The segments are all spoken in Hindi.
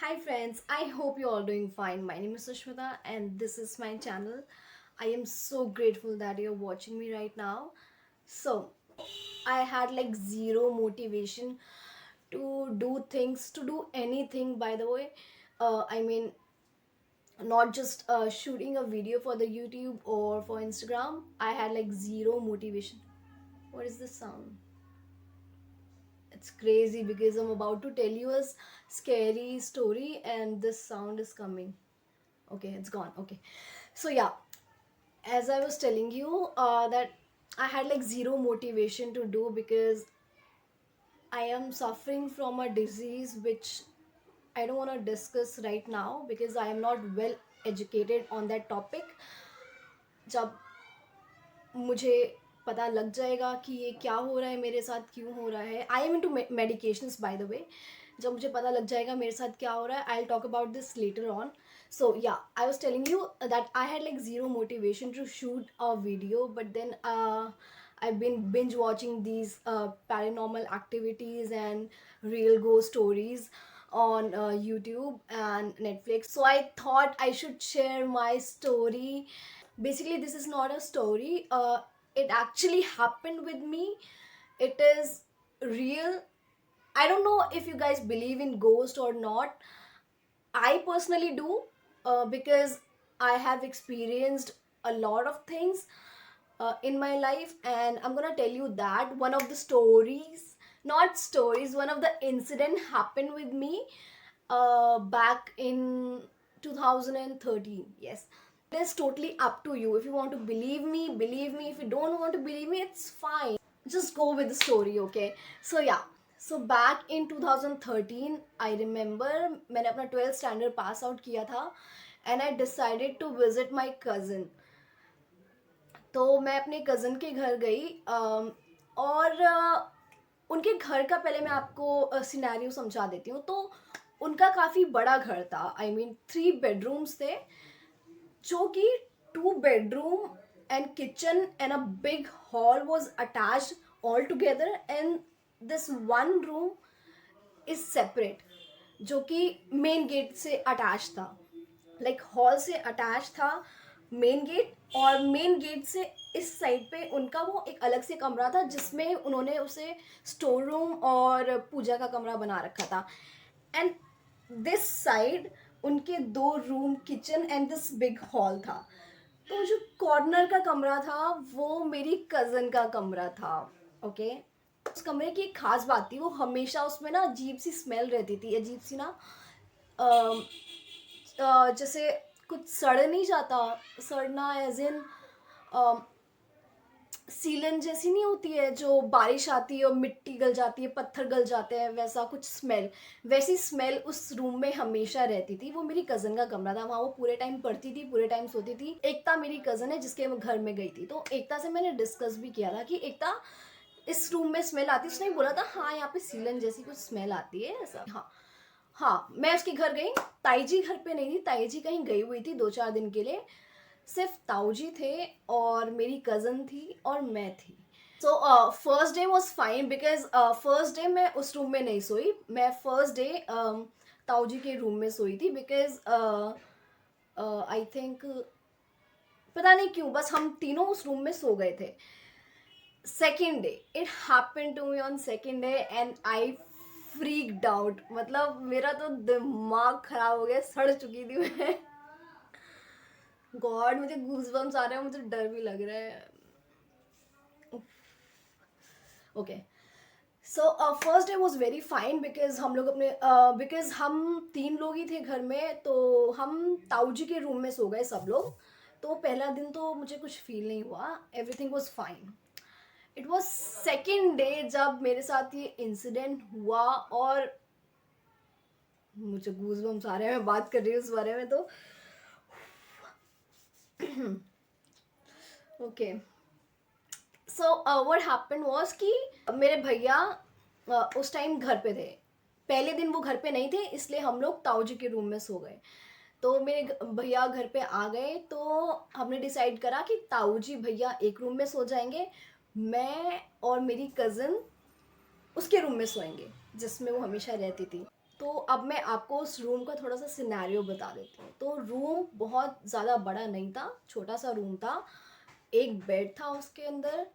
Hi friends, I hope you're all doing fine. My name is Sushmita and this is my channel. I am so grateful that you're watching me right now. So, I had like zero motivation to do things, to do anything by the way. I mean, not just shooting a video for the YouTube or for Instagram. I had like zero motivation. What is this sound? It's crazy because I'm about to tell you a scary story and this sound is coming. Okay, it's gone. Okay, so yeah, as I was telling you, that I had like zero motivation to do because I am suffering from a disease which I don't want to discuss right now because I am not well educated on that topic. जब मुझे पता लग जाएगा कि ये क्या हो रहा है मेरे साथ, क्यों हो रहा है, I am into medications by the way, जब मुझे पता लग जाएगा मेरे साथ क्या हो रहा है, I will talk about this later on. So yeah, I was telling you that I had like zero motivation to shoot a video, but then I've been binge watching these paranormal activities and real ghost stories on YouTube and Netflix. So I thought I should share my story. Basically, this is not a story. It actually happened with me. It is real. I don't know if you guys believe in ghost or not. I personally do, because I have experienced a lot of things in my life, and I'm gonna tell you that one of the stories, not stories, one of the incident happened with me back in 2013. Yes, it is totally up to you. If you want to believe me, believe me. If you don't want to believe me, it's fine. Just go with the story, okay? So yeah, so back in 2013, I remember मैंने अपना 12th standard pass out किया था, and I decided to visit my cousin. तो मैं अपने कज़न के घर गई, और उनके घर का पहले मैं आपको सिनेरियो समझा देती हूँ. तो उनका काफ़ी बड़ा घर था. आई मीन 3 bedrooms थे, जो कि 2 bedroom and kitchen and a big hall was attached all together, and this one room is separate, जो कि मेन गेट से अटैच था. लाइक हॉल से अटैच था मेन गेट, और मेन गेट से इस साइड पे उनका वो एक अलग से कमरा था जिसमें उन्होंने उसे स्टोर रूम और पूजा का कमरा बना रखा था. एंड दिस साइड उनके 2 room, kitchen and this big hall था. तो जो कॉर्नर का कमरा था वो मेरी कज़न का कमरा था. ओके, उस कमरे की एक खास बात थी, वो हमेशा उसमें ना अजीब सी स्मेल रहती थी, अजीब सी ना, जैसे कुछ सड़ नहीं जाता, सड़ना एज इन सीलन जैसी नहीं होती है, जो बारिश आती है और मिट्टी गल जाती है, पत्थर गल जाते हैं, वैसा कुछ स्मेल, वैसी स्मेल उस रूम में हमेशा रहती थी. वो मेरी कज़न का कमरा था, वहाँ वो पूरे टाइम पढ़ती थी, पूरे टाइम सोती थी. एकता मेरी कज़न है जिसके घर में गई थी, तो एकता से मैंने डिस्कस भी किया था कि एकता, इस रूम में स्मेल आती है. उसने बोला था हाँ यहाँ पे सीलन जैसी कुछ स्मेल आती है ऐसा. हाँ, हाँ, मैं उसके घर गई. ताई जी घर पे नहीं थी, ताई जी कहीं गई हुई थी 2-4 दिन के लिए. सिर्फ ताऊ जी थे और मेरी कज़न थी और मैं थी. So first day was fine because first day मैं उस रूम में नहीं सोई. मैं फर्स्ट डे ताऊ जी के रूम में सोई थी बिकॉज आई थिंक, पता नहीं क्यों, बस हम तीनों उस रूम में सो गए थे. Second day it happen to me on second day and I freaked out. मतलब मेरा तो दिमाग खराब हो गया, सड़ चुकी थी मैं. गॉड, मुझे गूज़बम्स आ रहे हैं, मुझे डर भी लग रहा है. Okay, so first day was very fine because हम लोग अपने, बिकॉज हम 3 लोग ही थे घर में, तो हम ताऊ जी के रूम में सो गए सब लोग. तो पहला दिन तो मुझे कुछ फील नहीं हुआ, everything was fine. It was second day जब मेरे साथ ये इंसिडेंट हुआ, और मुझे गूज़बम्स आ रहे हैं, मैं बात कर रही हूँ उस बारे में. तो okay, so what happened was कि मेरे भैया उस टाइम घर पे थे. पहले दिन वो घर पे नहीं थे, इसलिए हम लोग ताऊ जी के रूम में सो गए. तो मेरे भैया घर पे आ गए, तो हमने डिसाइड करा कि ताऊ जी भैया एक रूम में सो जाएंगे, मैं और मेरी कज़न उसके रूम में सोएंगे जिसमें वो हमेशा रहती थी. तो अब मैं आपको उस रूम का थोड़ा सा सिनेरियो बता देती हूँ। तो रूम बहुत ज़्यादा बड़ा नहीं था, छोटा सा रूम था। एक बेड था उसके अंदर,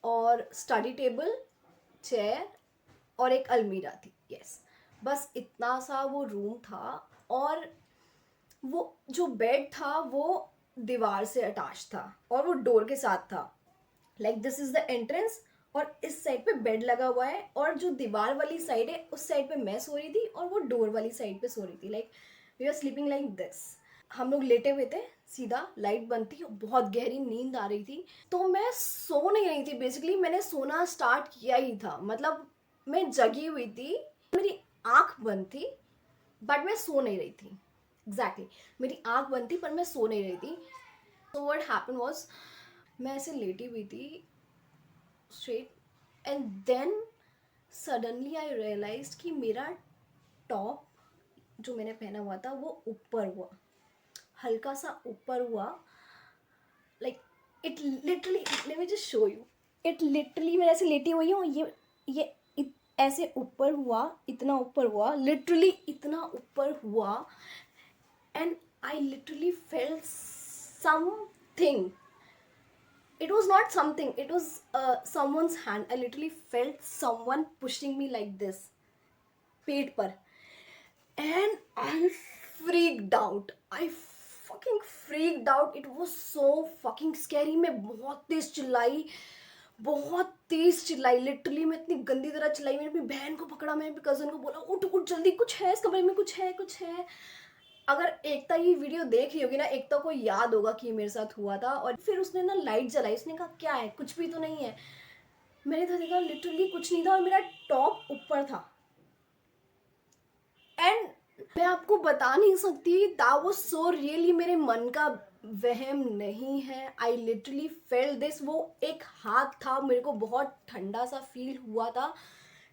और स्टडी टेबल, चेयर, और एक अलमीरा थी। यस, बस इतना सा वो रूम था। और वो जो बेड था वो दीवार से अटैच था और वो डोर के साथ था। Like this is the entrance, और इस साइड पे बेड लगा हुआ है, और जो दीवार वाली साइड है उस साइड पे मैं सो रही थी और वो डोर वाली साइड पे सो रही थी। Like we are sleeping like this. हम लोग लेटे हुए थे, सीधा लाइट बंद थी, बहुत गहरी नींद आ रही थी। तो मैं सो नहीं रही थी, बेसिकली मैंने सोना स्टार्ट किया ही था। मतलब मैं जगी हुई थी, मेरी आंख बंद थी, बट मैं सो नहीं रही थी। एग्जैक्टली मेरी आंख बंद थी पर मैं सो नहीं रही थी। तो व्हाट हैपन वाज, मैं ऐसे लेटी हुई थी straight, and then suddenly I realise कि मेरा टॉप जो मैंने पहना हुआ था वो ऊपर हुआ, हल्का सा ऊपर हुआ। Like it literally, let me just show you, it literally, मैं ऐसे लेटी हुई हूँ, ये ऐसे ऊपर हुआ, इतना ऊपर हुआ, लिटरली इतना ऊपर हुआ। And I literally felt something. It was not something, it was someone's hand. I literally felt someone pushing me like this, पेट पर. And I freaked out. I fucking freaked out. It was so fucking scary. मैं बहुत तेज चिल्लाई, बहुत तेज चिल्लाई, लिटरली मैं इतनी गंदी तरह चिल्लाई। मैंने अपनी बहन को पकड़ा, मैं अपनी कजन को बोला उठ उठ जल्दी, कुछ है इस कमरे में, कुछ है कुछ है। अगर एकता ये वीडियो देख रही होगी ना, एकता को याद होगा कि मेरे साथ हुआ था। और फिर उसने ना लाइट जलाई, उसने कहा क्या है, कुछ भी तो नहीं है। मैंने तो देखा लिटरली कुछ नहीं था, और मेरा टॉप ऊपर था। एंड मैं आपको बता नहीं सकती, दैट वाज सो रियली, मेरे मन का वहम नहीं है। I literally felt this. वो एक हाथ था, मेरे को बहुत ठंडा सा फील हुआ था।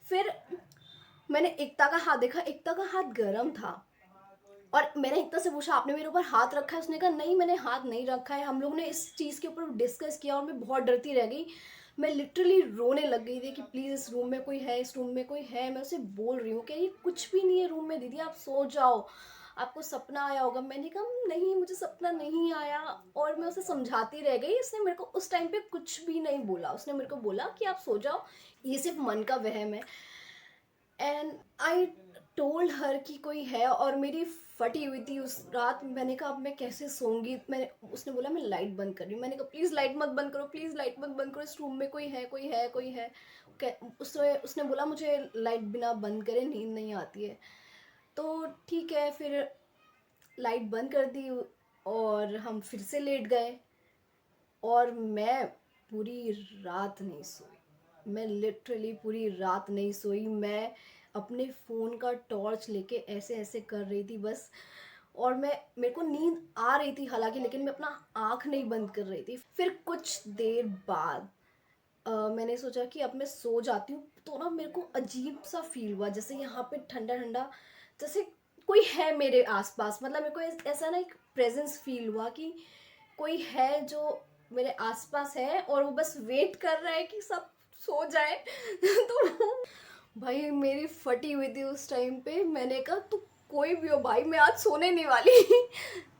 फिर मैंने एकता का हाथ देखा, एकता का हाथ गर्म था। और मैंने एकता से पूछा आपने मेरे ऊपर हाथ रखा है? उसने कहा नहीं मैंने हाथ नहीं रखा है। हम लोग ने इस चीज़ के ऊपर डिस्कस किया और मैं बहुत डरती रह गई। मैं लिटरली रोने लग गई थी कि प्लीज़ इस रूम में कोई है, इस रूम में कोई है। मैं उसे बोल रही हूँ कि ये कुछ भी नहीं है रूम में, दीदी आप सो जाओ, आपको सपना आया होगा। मैंने कहा नहीं मुझे सपना नहीं आया, और मैं उसे समझाती रह गई। उसने मेरे को उस टाइम पे कुछ भी नहीं बोला, उसने मेरे को बोला कि आप सो जाओ, ये सिर्फ मन का वहम है। एंड आई टोल्ड हर कि कोई है, और मेरी फटी हुई थी उस रात। मैंने कहा अब मैं कैसे सोऊंगी। मैंने, उसने बोला मैं लाइट बंद कर रही हूँ। मैंने कहा प्लीज़ लाइट मत बंद करो, प्लीज़ लाइट मत बंद करो, इस रूम में कोई है कोई है कोई है। उसने बोला मुझे लाइट बिना बंद करे नींद नहीं आती है। तो ठीक है, फिर लाइट बंद कर दी और हम फिर से लेट गए। और मैं पूरी रात नहीं सोई, मैं लिटरली पूरी रात नहीं सोई। मैं अपने फ़ोन का टॉर्च लेके ऐसे ऐसे कर रही थी बस। और मेरे को नींद आ रही थी हालांकि, लेकिन मैं अपना आँख नहीं बंद कर रही थी। फिर कुछ देर बाद मैंने सोचा कि अब मैं सो जाती हूँ। तो ना मेरे को अजीब सा फील हुआ, जैसे यहाँ पे ठंडा ठंडा, जैसे कोई है मेरे आसपास। मतलब मेरे को ऐसा ना एक प्रेजेंस फील हुआ कि कोई है जो मेरे आसपास है और वो बस वेट कर रहा है कि सब सो जाए। तो भाई मेरी फटी हुई थी उस टाइम पे। मैंने कहा तू कोई भी हो भाई, मैं आज सोने नहीं वाली।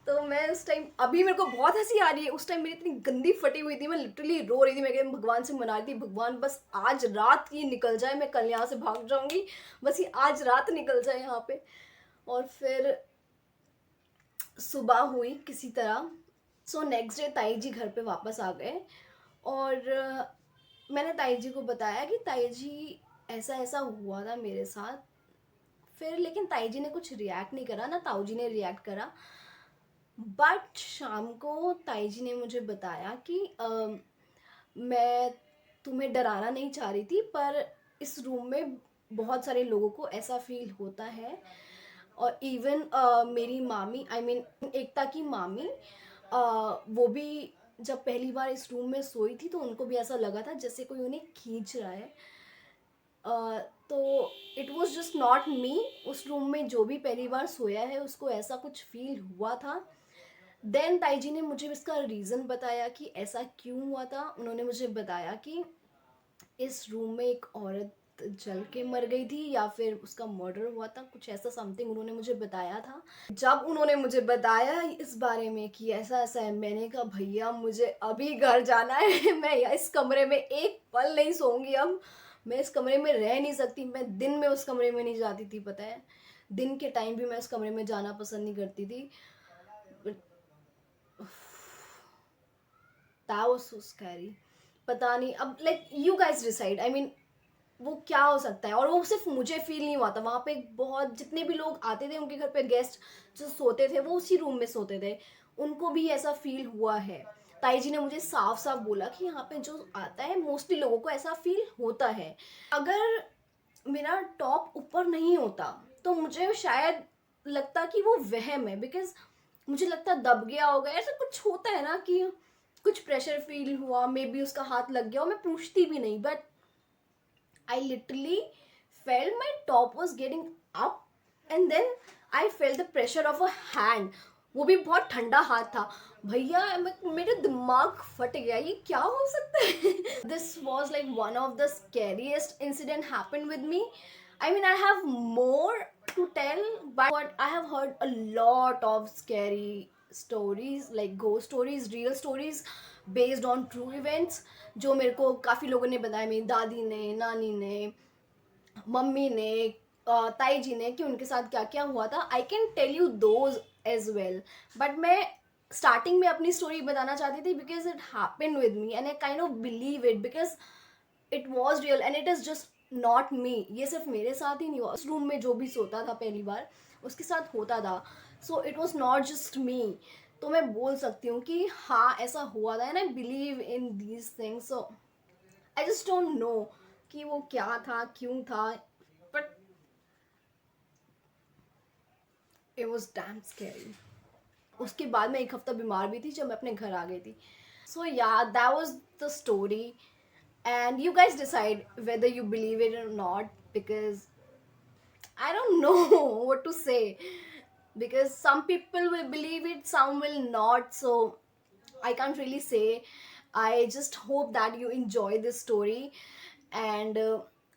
तो मैं उस टाइम, अभी मेरे को बहुत हंसी आ रही है, उस टाइम मेरी इतनी गंदी फटी हुई थी, मैं लिटरली रो रही थी। मैं भगवान से मना रही थी भगवान बस आज रात ये निकल जाए, मैं कल यहाँ से भाग जाऊंगी, बस ये आज रात निकल जाए यहाँ पे। और फिर सुबह हुई किसी तरह। सो नेक्स्ट डे ताई जी घर पे वापस आ गए, और मैंने ताई जी को बताया कि ताई जी ऐसा ऐसा हुआ था मेरे साथ। फिर लेकिन ताई जी ने कुछ रिएक्ट नहीं करा, ना ताऊ जी ने रिएक्ट करा। बट शाम को ताई जी ने मुझे बताया कि मैं तुम्हें डराना नहीं चाह रही थी, पर इस रूम में बहुत सारे लोगों को ऐसा फील होता है। और इवन मेरी मामी, आई मीन एकता की मामी, वो भी जब पहली बार इस रूम में सोई थी तो उनको भी ऐसा लगा था जैसे कोई उन्हें खींच रहा है। तो इट वॉज जस्ट नॉट मी, उस रूम में जो भी पहली बार सोया है उसको ऐसा कुछ फील हुआ था। देन ताई जी ने मुझे इसका रीज़न बताया कि ऐसा क्यों हुआ था। उन्होंने मुझे बताया कि इस रूम में एक औरत जल के मर गई थी या फिर उसका मर्डर हुआ था, कुछ ऐसा समथिंग उन्होंने मुझे बताया था। जब उन्होंने मुझे बताया इस बारे में कि ऐसा ऐसा है, मैंने कहा भैया मुझे अभी घर जाना है। मैं इस कमरे में एक पल नहीं सोऊंगी अब, मैं इस कमरे में रह नहीं सकती। मैं दिन में उस कमरे में नहीं जाती थी, पता है, दिन के टाइम भी मैं उस कमरे में जाना पसंद नहीं करती थी। That was so scary. पता नहीं, अब like you guys decide, I mean वो क्या हो सकता है। और वो सिर्फ मुझे फील नहीं हुआ था, वहाँ पे बहुत जितने भी लोग आते थे उनके घर पे गेस्ट जो सोते थे वो उसी रूम में सोते थे, उनको भी ऐसा फील हुआ है। ताई जी ने मुझे साफ साफ बोला कि यहाँ पे जो आता है मोस्टली लोगों को ऐसा फील होता है। अगर मेरा टॉप ऊपर नहीं होता तो मुझे शायद लगता कि वो वहम है, बिकॉज मुझे लगता दब गया होगा, ऐसा कुछ होता है ना कि कुछ प्रेशर फील हुआ, मे बी उसका हाथ लग गया और मैं पूछती भी नहीं, but I literally felt my top was getting up and then I felt the pressure of a hand. वो भी बहुत ठंडा हाथ था भैया, मेरा दिमाग फट गया, ये क्या हो सकता है। This was like one of the scariest incident happen with me. I mean, I have more to tell, but I have heard a lot of scary stories, like ghost stories, real stories based on true events, जो मेरे को काफ़ी लोगों ने बताया, मेरी दादी ने, नानी ने, मम्मी ने, ताई जी ने, कि उनके साथ क्या क्या हुआ था। I can tell you those as well, but मैं स्टार्टिंग में अपनी स्टोरी बताना चाहती थी because it happened with me and I kind of believe it because it was real and it is just not me. ये सिर्फ मेरे साथ ही नहीं हुआ, उस रूम में जो भी सोता था पहली बार उसके साथ होता था। So it was not just me. तो मैं बोल सकती हूँ कि हाँ ऐसा हुआ था and I believe in these things. So I just don't know कि वो क्या था, क्यों था, but it was damn scary. उसके बाद मैं एक हफ्ता बीमार भी थी जब मैं अपने घर आ गई थी। सो या that was the story and you guys decide whether you believe it or not, because I don't know what to say, because some people will believe it, some will not, so I can't really say. I just hope that you enjoy this story and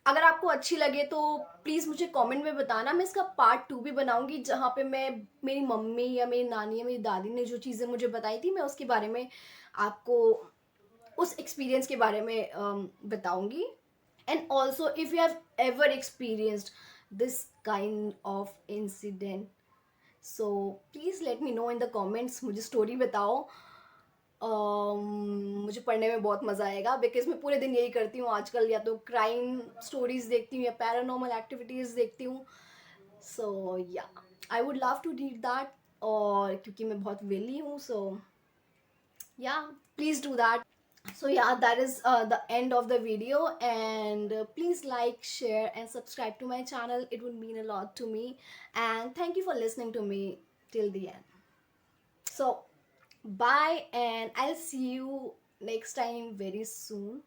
अगर आपको अच्छी लगे तो प्लीज़ मुझे कमेंट में बताना, मैं इसका पार्ट 2 भी बनाऊंगी जहाँ पे मैं मेरी मम्मी या मेरी नानी या मेरी दादी ने जो चीज़ें मुझे बताई थी मैं उसके बारे में आपको उस एक्सपीरियंस के बारे में बताऊंगी। And also if you have ever experienced this kind of incident, so please let me know in the comments, मुझे स्टोरी बताओ। मुझे पढ़ने में बहुत मज़ा आएगा बिकॉज मैं पूरे दिन यही करती हूँ आजकल, या तो क्राइम स्टोरीज देखती हूँ या पैरानॉर्मल एक्टिविटीज़ देखती हूँ। So yeah I would love to read that, और क्योंकि मैं बहुत वेली हूँ, so yeah please do that. So yeah, that is the end of the video, and please like, share and subscribe to my channel, it would mean a lot to me, and thank you for listening to me till the end. So bye, and I'll see you next time very soon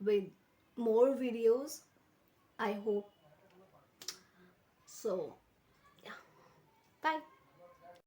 with more videos, I hope. So yeah, bye.